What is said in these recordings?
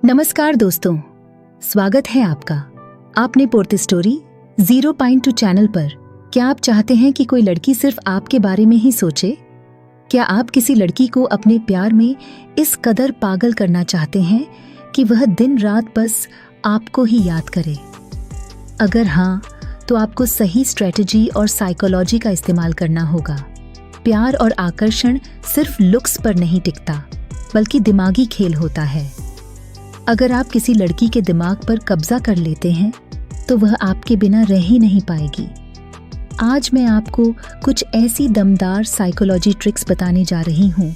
नमस्कार दोस्तों, स्वागत है आपका। आपने पोर्ते स्टोरी 0.2 चैनल पर। क्या आप चाहते हैं कि कोई लड़की सिर्फ आपके बारे में ही सोचे? क्या आप किसी लड़की को अपने प्यार में इस कदर पागल करना चाहते हैं कि वह दिन रात बस आपको ही याद करे? अगर हाँ, तो आपको सही स्ट्रेटजी और साइकोलॉजी का इस्तेमाल करना होगा। प्यार और आकर्षण सिर्फ लुक्स पर नहीं टिकता, बल्कि दिमागी खेल होता है। अगर आप किसी लड़की के दिमाग पर कब्जा कर लेते हैं, तो वह आपके बिना रह ही नहीं पाएगी। आज मैं आपको कुछ ऐसी दमदार साइकोलॉजी ट्रिक्स बताने जा रही हूँ,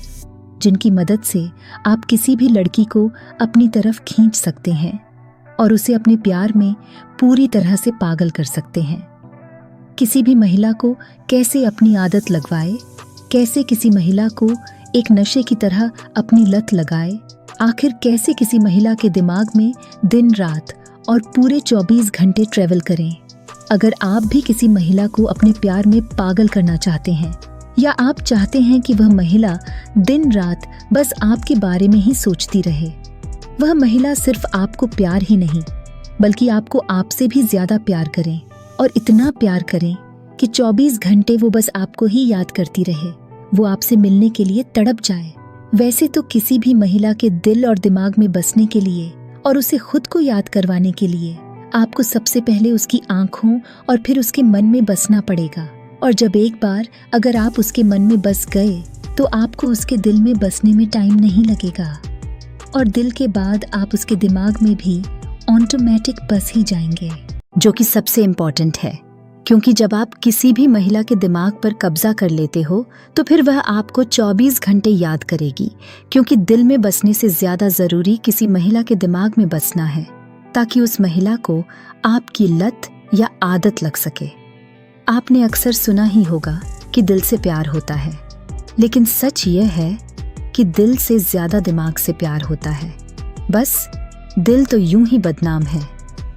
जिनकी मदद से आप किसी भी लड़की को अपनी तरफ खींच सकते हैं और उसे अपने प्यार में पूरी तरह से पागल कर सकते हैं। किसी भी महिला को कैसे अपनी आदत लगवाए, कैसे किसी महिला को एक नशे की तरह अपनी लत लगाए, आखिर कैसे किसी महिला के दिमाग में दिन रात और पूरे 24 घंटे ट्रैवल करें। अगर आप भी किसी महिला को अपने प्यार में पागल करना चाहते हैं, या आप चाहते हैं कि वह महिला दिन रात बस आपके बारे में ही सोचती रहे, वह महिला सिर्फ आपको प्यार ही नहीं बल्कि आपको आपसे भी ज्यादा प्यार करें, और इतना प्यार करें कि 24 घंटे वो बस आपको ही याद करती रहे, वो आपसे मिलने के लिए तड़प जाए। वैसे तो किसी भी महिला के दिल और दिमाग में बसने के लिए और उसे खुद को याद करवाने के लिए आपको सबसे पहले उसकी आंखों और फिर उसके मन में बसना पड़ेगा। और जब एक बार अगर आप उसके मन में बस गए, तो आपको उसके दिल में बसने में टाइम नहीं लगेगा, और दिल के बाद आप उसके दिमाग में भी ऑटोमेटिक बस ही जाएंगे, जो कि सबसे इम्पोर्टेंट है। क्योंकि जब आप किसी भी महिला के दिमाग पर कब्जा कर लेते हो, तो फिर वह आपको 24 घंटे याद करेगी, क्योंकि दिल में बसने से ज्यादा जरूरी किसी महिला के दिमाग में बसना है, ताकि उस महिला को आपकी लत या आदत लग सके। आपने अक्सर सुना ही होगा कि दिल से प्यार होता है, लेकिन सच यह है कि दिल से ज्यादा दिमाग से प्यार होता है। बस दिल तो यूं ही बदनाम है।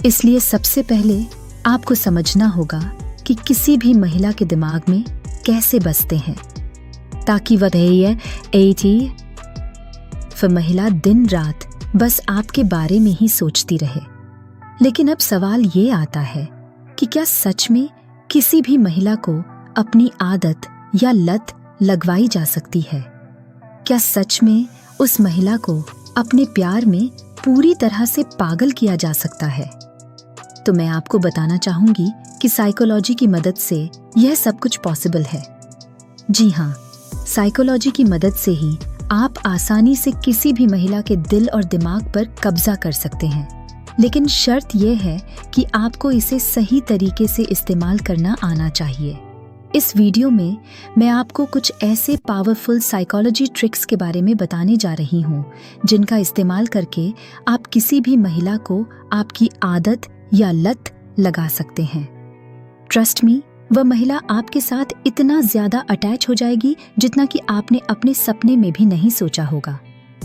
इसलिए सबसे पहले आपको समझना होगा कि किसी भी महिला के दिमाग में कैसे बसते हैं, ताकि वह फिर महिला दिन रात बस आपके बारे में ही सोचती रहे। लेकिन अब सवाल ये आता है कि क्या सच में किसी भी महिला को अपनी आदत या लत लगवाई जा सकती है? क्या सच में उस महिला को अपने प्यार में पूरी तरह से पागल किया जा सकता है? तो मैं आपको बताना चाहूंगी कि साइकोलॉजी की मदद से यह सब कुछ पॉसिबल है। जी हाँ, साइकोलॉजी की मदद से ही आप आसानी से किसी भी महिला के दिल और दिमाग पर कब्जा कर सकते हैं। लेकिन शर्त यह है कि आपको इसे सही तरीके से इस्तेमाल करना आना चाहिए। इस वीडियो में मैं आपको कुछ ऐसे पावरफुल साइकोलॉजी ट्रिक्स के बारे में बताने जा रही हूँ, जिनका इस्तेमाल करके आप किसी भी महिला को आपकी आदत या लत लगा सकते हैं। ट्रस्ट मी, वह महिला आपके साथ इतना ज्यादा अटैच हो जाएगी जितना कि आपने अपने सपने में भी नहीं सोचा होगा।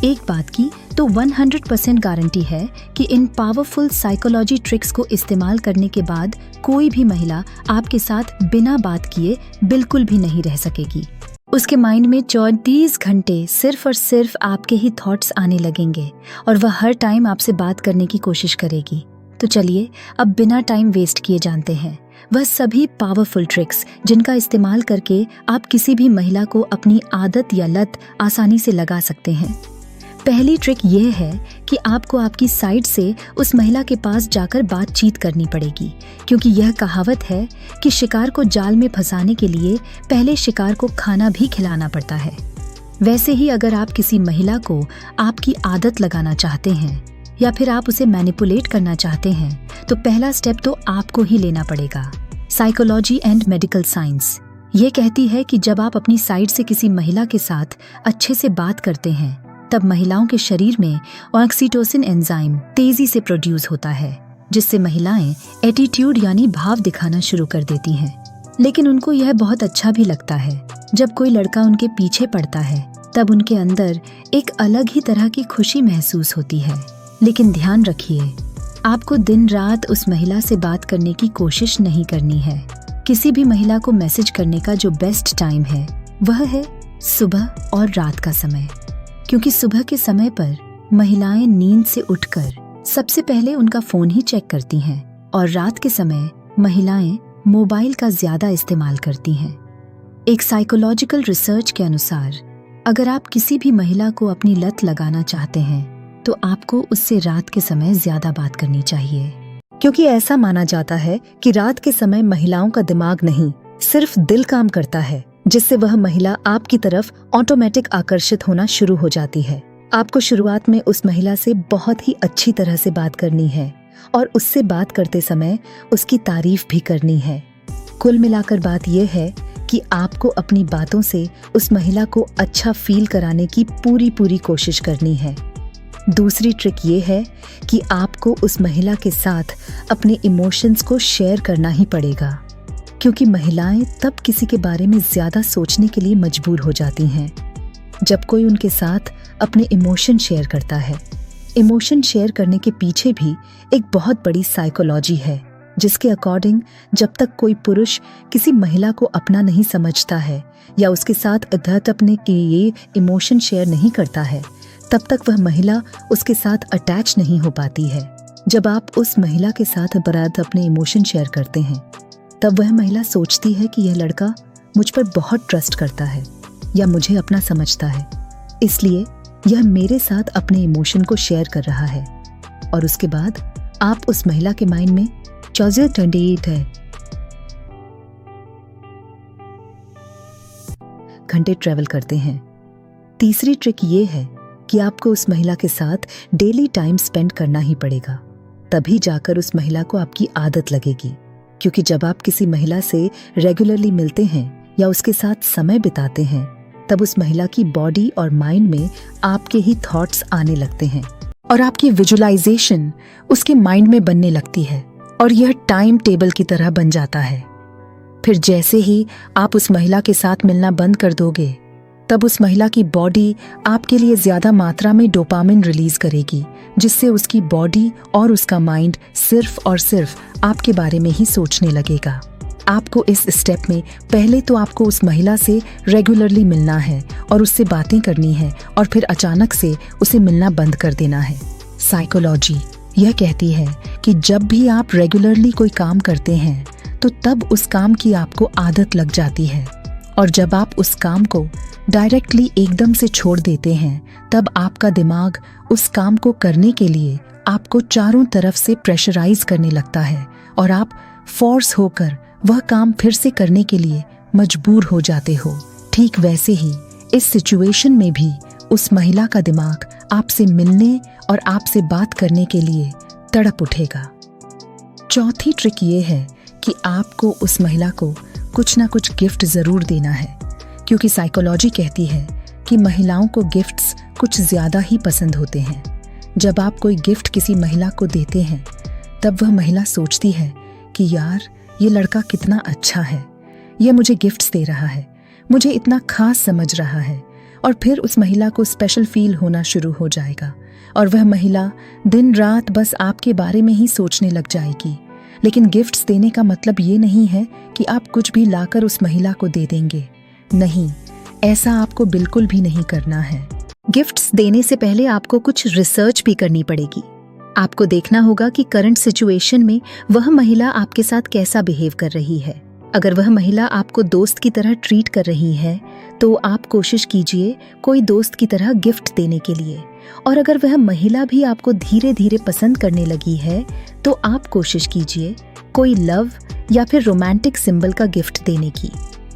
एक बात की तो 100% गारंटी है कि इन पावरफुल साइकोलॉजी ट्रिक्स को इस्तेमाल करने के बाद कोई भी महिला आपके साथ बिना बात किए बिल्कुल भी नहीं रह सकेगी। उसके माइंड में 34 घंटे सिर्फ और सिर्फ आपके ही थॉट्स आने लगेंगे, और वह हर टाइम आपसे बात करने की कोशिश करेगी। तो चलिए अब बिना टाइम वेस्ट किए जानते हैं वह सभी पावरफुल ट्रिक्स, जिनका इस्तेमाल करके आप किसी भी महिला को अपनी आदत या लत आसानी से लगा सकते हैं। पहली ट्रिक यह है कि आपको आपकी साइड से उस महिला के पास जाकर बातचीत करनी पड़ेगी, क्योंकि यह कहावत है कि शिकार को जाल में फंसाने के लिए पहले शिकार को खाना भी खिलाना पड़ता है। वैसे ही अगर आप किसी महिला को आपकी आदत लगाना चाहते हैं या फिर आप उसे मैनिपुलेट करना चाहते हैं, तो पहला स्टेप तो आपको ही लेना पड़ेगा। साइकोलॉजी एंड मेडिकल साइंस ये कहती है कि जब आप अपनी साइड से किसी महिला के साथ अच्छे से बात करते हैं, तब महिलाओं के शरीर में ऑक्सीटोसिन एंजाइम तेजी से प्रोड्यूस होता है, जिससे महिलाएं एटीट्यूड यानी भाव दिखाना शुरू कर देती हैं। लेकिन उनको यह बहुत अच्छा भी लगता है। जब कोई लड़का उनके पीछे पड़ता है, तब उनके अंदर एक अलग ही तरह की खुशी महसूस होती है। लेकिन ध्यान रखिए, आपको दिन रात उस महिला से बात करने की कोशिश नहीं करनी है। किसी भी महिला को मैसेज करने का जो बेस्ट टाइम है, वह है सुबह और रात का समय, क्योंकि सुबह के समय पर महिलाएं नींद से उठकर सबसे पहले उनका फोन ही चेक करती हैं और रात के समय महिलाएं मोबाइल का ज्यादा इस्तेमाल करती हैं। एक साइकोलॉजिकल रिसर्च के अनुसार अगर आप किसी भी महिला को अपनी लत लगाना चाहते हैं तो आपको उससे रात के समय ज्यादा बात करनी चाहिए, क्योंकि ऐसा माना जाता है कि रात के समय महिलाओं का दिमाग नहीं सिर्फ दिल काम करता है, जिससे वह महिला आपकी तरफ ऑटोमेटिक आकर्षित होना शुरू हो जाती है। आपको शुरुआत में उस महिला से बहुत ही अच्छी तरह से बात करनी है और उससे बात करते समय उसकी तारीफ भी करनी है। कुल मिलाकर बात यह है कि आपको अपनी बातों से उस महिला को अच्छा फील कराने की पूरी कोशिश करनी है। दूसरी ट्रिक ये है कि आपको उस महिला के साथ अपने इमोशंस को शेयर करना ही पड़ेगा, क्योंकि महिलाएं तब किसी के बारे में ज्यादा सोचने के लिए मजबूर हो जाती हैं जब कोई उनके साथ अपने इमोशन शेयर करता है। इमोशन शेयर करने के पीछे भी एक बहुत बड़ी साइकोलॉजी है, जिसके अकॉर्डिंग जब तक कोई पुरुष किसी महिला को अपना नहीं समझता है या उसके साथ अधत अपने के लिए इमोशन शेयर नहीं करता है, तब तक वह महिला उसके साथ अटैच नहीं हो पाती है। जब आप उस महिला के साथ बरात अपने इमोशन शेयर करते हैं, तब वह महिला सोचती है कि यह लड़का मुझ पर बहुत ट्रस्ट करता है या मुझे अपना समझता है, इसलिए यह मेरे साथ अपने इमोशन को शेयर कर रहा है। और उसके बाद आप उस महिला के माइंड में 28 है घंटे ट्रेवल करते हैं। तीसरी ट्रिक ये है कि आपको उस महिला के साथ डेली टाइम स्पेंड करना ही पड़ेगा, तभी जाकर उस महिला को आपकी आदत लगेगी। क्योंकि जब आप किसी महिला से रेगुलरली मिलते हैं या उसके साथ समय बिताते हैं, तब उस महिला की बॉडी और माइंड में आपके ही थॉट्स आने लगते हैं और आपकी विजुअलाइजेशन उसके माइंड में बनने लगती है और यह टाइम टेबल की तरह बन जाता है। फिर जैसे ही आप उस महिला के साथ मिलना बंद कर दोगे, तब उस महिला की बॉडी आपके लिए ज्यादा मात्रा में डोपामिन रिलीज करेगी, जिससे उसकी बॉडी और उसका माइंड सिर्फ और सिर्फ आपके बारे में ही सोचने लगेगा। आपको इस स्टेप में पहले तो आपको उस महिला से रेगुलरली मिलना है और उससे बातें करनी है और फिर अचानक से उसे मिलना बंद कर देना है। साइकोलॉजी यह कहती है कि जब भी आप रेगुलरली कोई काम करते हैं तो तब उस काम की आपको आदत लग जाती है, और जब आप उस काम को डायरेक्टली एकदम से छोड़ देते हैं, तब आपका दिमाग उस काम को करने के लिए आपको चारों तरफ से प्रेशराइज करने लगता है और आप फोर्स होकर वह काम फिर से करने के लिए मजबूर हो जाते हो। ठीक वैसे ही इस सिचुएशन में भी उस महिला का दिमाग आपसे मिलने और आपसे बात करने के लिए तड़प उठेगा। चौथी ट्रिक ये है कि आपको उस महिला को कुछ ना कुछ गिफ्ट जरूर देना है, क्योंकि साइकोलॉजी कहती है कि महिलाओं को गिफ्ट्स कुछ ज्यादा ही पसंद होते हैं। जब आप कोई गिफ्ट किसी महिला को देते हैं, तब वह महिला सोचती है कि यार ये लड़का कितना अच्छा है, ये मुझे गिफ्ट्स दे रहा है, मुझे इतना खास समझ रहा है, और फिर उस महिला को स्पेशल फील होना शुरू हो जाएगा और वह महिला दिन रात बस आपके बारे में ही सोचने लग जाएगी। लेकिन गिफ्ट्स देने का मतलब ये नहीं है कि आप कुछ भी लाकर उस महिला को दे देंगे। नहीं, ऐसा आपको बिल्कुल भी नहीं करना है। गिफ्ट्स देने से पहले आपको कुछ रिसर्च भी करनी पड़ेगी। आपको देखना होगा कि करंट सिचुएशन में वह महिला आपके साथ कैसा बिहेव कर रही है। अगर वह महिला आपको दोस्त की तरह ट्रीट कर रही है तो आप कोशिश कीजिए कोई दोस्त की तरह गिफ्ट देने के लिए, और अगर वह महिला भी आपको धीरे धीरे पसंद करने लगी है तो आप कोशिश कीजिए कोई लव या फिर रोमांटिक सिंबल का गिफ्ट देने की।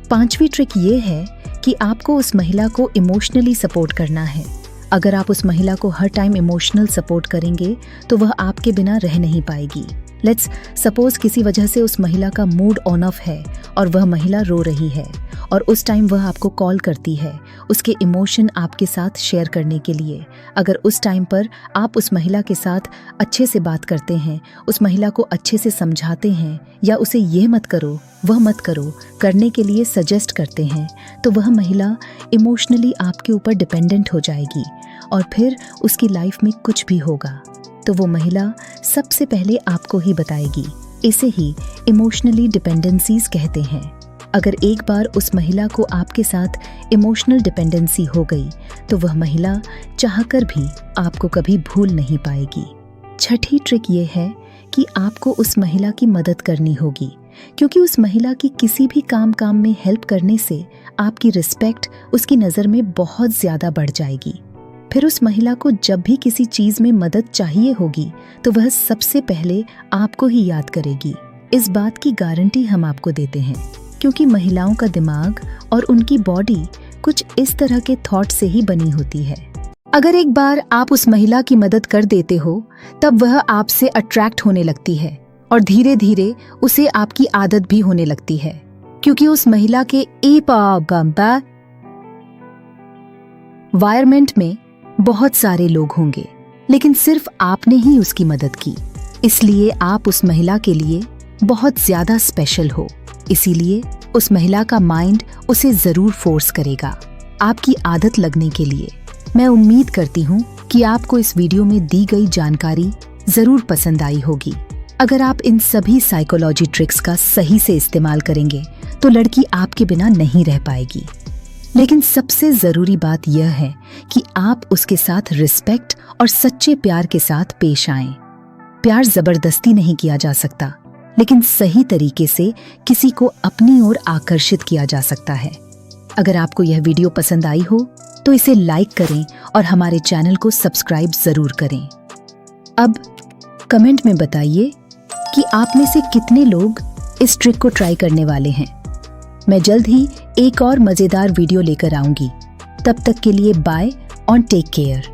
पांचवी ट्रिक ये है कि आपको उस महिला को इमोशनली सपोर्ट करना है। अगर आप उस महिला को हर टाइम इमोशनल सपोर्ट करेंगे तो वह आपके बिना रह नहीं पाएगी। लेट्स सपोज किसी वजह से उस महिला का मूड ऑन ऑफ है और वह महिला रो रही है और उस टाइम वह आपको कॉल करती है उसके इमोशन आपके साथ शेयर करने के लिए। अगर उस टाइम पर आप उस महिला के साथ अच्छे से बात करते हैं, उस महिला को अच्छे से समझाते हैं या उसे ये मत करो वह मत करो करने के लिए सजेस्ट करते हैं, तो वह महिला इमोशनली आपके ऊपर डिपेंडेंट हो जाएगी और फिर उसकी लाइफ में कुछ भी होगा तो वो महिला सबसे पहले आपको ही बताएगी। इसे ही इमोशनली डिपेंडेंसीज कहते हैं। अगर एक बार उस महिला को आपके साथ इमोशनल डिपेंडेंसी हो गई तो वह महिला चाहकर भी आपको कभी भूल नहीं पाएगी। छठी ट्रिक ये है कि आपको उस महिला की मदद करनी होगी, क्योंकि उस महिला की किसी भी काम में हेल्प करने से आपकी रिस्पेक्ट उसकी नज़र में बहुत ज़्यादा बढ़ जाएगी। फिर उस महिला को जब भी किसी चीज़ में मदद चाहिए होगी तो वह सबसे पहले आपको ही याद करेगी। इस बात की गारंटी हम आपको देते हैं, क्योंकि महिलाओं का दिमाग और उनकी बॉडी कुछ इस तरह के थॉट से ही बनी होती है। अगर एक बार आप उस महिला की मदद कर देते हो तब वह आपसे अट्रैक्ट होने लगती है और धीरे धीरे उसे आपकी आदत भी होने लगती है, क्योंकि उस महिला के एनवायरमेंट में बहुत सारे लोग होंगे, लेकिन सिर्फ आपने ही उसकी मदद की, इसलिए आप उस महिला के लिए बहुत ज्यादा स्पेशल हो। इसीलिए उस महिला का माइंड उसे जरूर फोर्स करेगा आपकी आदत लगने के लिए। मैं उम्मीद करती हूँ कि आपको इस वीडियो में दी गई जानकारी जरूर पसंद आई होगी। अगर आप इन सभी साइकोलॉजी ट्रिक्स का सही से इस्तेमाल करेंगे तो लड़की आपके बिना नहीं रह पाएगी। लेकिन सबसे जरूरी बात यह है कि आप उसके साथ रिस्पेक्ट और सच्चे प्यार के साथ पेश आएं। प्यार जबरदस्ती नहीं किया जा सकता, लेकिन सही तरीके से किसी को अपनी ओर आकर्षित किया जा सकता है। अगर आपको यह वीडियो पसंद आई हो तो इसे लाइक करें और हमारे चैनल को सब्सक्राइब जरूर करें। अब कमेंट में बताइए कि आप में से कितने लोग इस ट्रिक को ट्राई करने वाले हैं। मैं जल्द ही एक और मजेदार वीडियो लेकर आऊंगी। तब तक के लिए बाय और टेक केयर।